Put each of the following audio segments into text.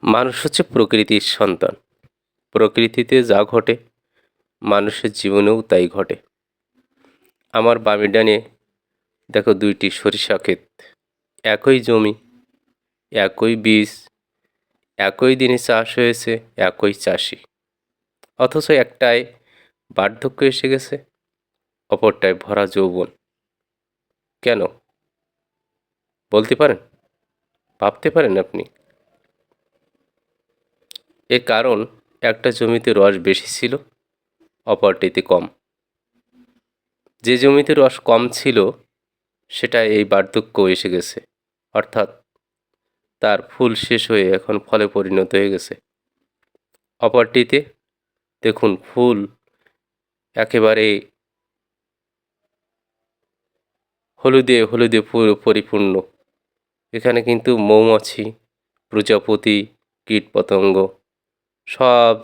মানুষ হচ্ছে প্রকৃতির সন্তান। প্রকৃতিতে যা ঘটে মানুষের জীবনেও তাই ঘটে। আমার বামে ডানে দেখো ২টি সরিষা ক্ষেত। একই জমি, একই বীজ, একই দিনে চাষ হয়েছে, একই চাষি। অথচ একটায় বার্ধক্য এসে গেছে, অপরটায় ভরা যৌবন। কেন বলতে পারেন? ভাবতে পারেন আপনি? এর কারণ একটা জমিতে রস বেশি ছিল, অপরটিতে কম। যে জমিতে রস কম ছিল সেটা এই বার্ধক্য এসে গেছে, অর্থাৎ তার ফুল শেষ হয়ে এখন ফলে পরিণত হয়ে গেছে। অপরটিতে দেখুন ফুল একেবারে হলুদে হলুদে পরিপূর্ণ। এখানে কিন্তু মৌমাছি, প্রজাপতি, কীটপতঙ্গ সব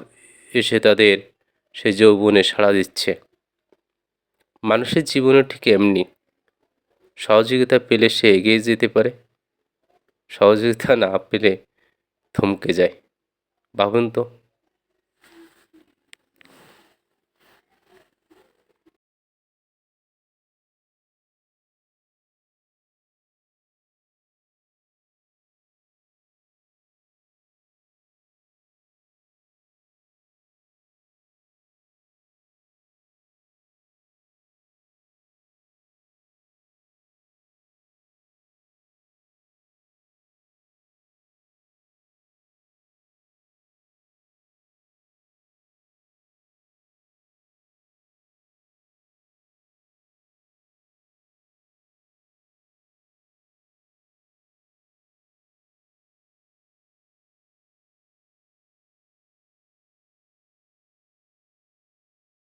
এসে তাদের সে যৌবনে সাড়া দিচ্ছে। মানুষের জীবনে ঠিক এমনি, সহযোগিতা পেলে সে এগিয়ে যেতে পারে, সহযোগিতা না পেলে থমকে যায়। ভাবুন তো।